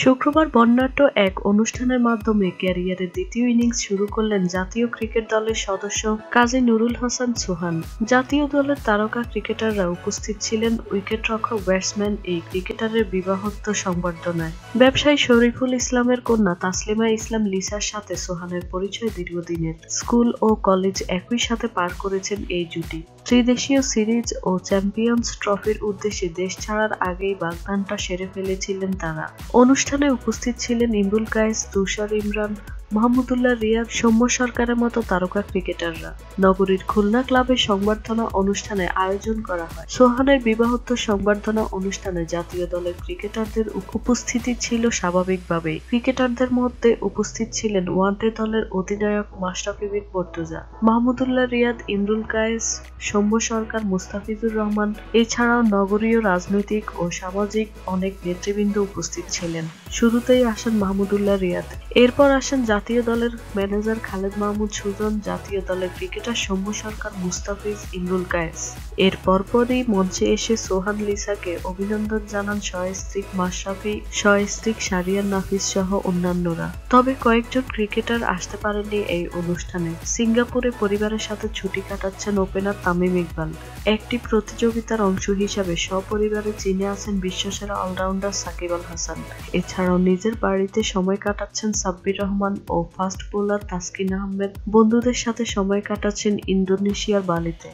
শুক্রবার বর্ণাঢ্য এক অনুষ্ঠানের মাধ্যমে ক্যারিয়ারের দ্বিতীয় ইনিংস শুরু করলেন জাতীয় ক্রিকেট দলের সদস্য কাজী নুরুল হাসান সোহান। জাতীয় দলের তারকা ক্রিকেটাররা উপস্থিত ছিলেন উইকেটরক্ষক ব্যাটসম্যান এই ক্রিকেটারের বিবাহোত্তর সংবর্ধনায়। ব্যবসায়ী শরীফুল ইসলামের কন্যা তাসলিমা ইসলাম লিসার সাথে সোহানের পরিচয় দীর্ঘদিনের। স্কুল ও কলেজ একই সাথে পার করেছেন এই জুটি। ত্রিদেশীয় সিরিজ ও চ্যাম্পিয়ন্স ট্রফির উদ্দেশ্যে দেশ ছাড়ার আগেই বাগদানটা সেরে ফেলেছিলেন তারা। অনুষ্ঠানে উপস্থিত ছিলেন ইমরুল কায়েস, তুষার ইমরান, মাহমুদুল্লাহ রিয়াদ, সৌম্য সরকারের মতো তারকা ক্রিকেটাররা। নগরীর খুলনা ক্লাবের সংবর্ধনা অনুষ্ঠানে আয়োজন করা হয়। সোহানের বিবাহোত্তর সংবর্ধনা অনুষ্ঠানে জাতীয় দলের ক্রিকেটারদের উপস্থিতি ছিল স্বাভাবিকভাবেই। ক্রিকেটারদের মধ্যে উপস্থিত ছিলেন ওয়ানডে দলের অধিনায়ক মাশরাফি বিন মুর্তজা, মাহমুদুল্লাহ রিয়াদ, ইমরুল কায়েস, সৌম্য সরকার, মুস্তাফিজুর রহমান। এছাড়াও নগরীয় রাজনৈতিক ও সামাজিক অনেক নেতৃবৃন্দ উপস্থিত ছিলেন। শুরুতেই আসেন মাহমুদুল্লাহ রিয়াদ, এরপর আসেন জাতীয় দলের ম্যানেজার খালেদ মাহমুদ সুজন, জাতীয় দলের ক্রিকেটার সৌম্য সরকার, মুস্তাফিজ, ইমরুল কায়েস। এর পরপরই মঞ্চে এসে সোহান লিসাকে অভিনন্দন জানান সহস্ত্রী মাশরাফি, সহস্ত্রী শারিয়ার নাফিস সহ অন্যান্যরা। তবে কয়েকজন ক্রিকেটার আসতে পারেননি এই অনুষ্ঠানে। সিঙ্গাপুরে পরিবারের সাথে ছুটি কাটাচ্ছেন ওপেনার তামিম ইকবাল। একটি প্রতিযোগিতার অংশ হিসাবে সপরিবারে চীনে আছেন বিশ্বসেরা অলরাউন্ডার সাকিব আল হাসান। এছাড়াও নিজের বাড়িতে সময় কাটাচ্ছেন সাব্বির রহমান ও ফাস্ট বোলার তাসকিন আহমেদ। বন্ধুদের সাথে সময় কাটাচ্ছেন ইন্দোনেশিয়ার বালিতে।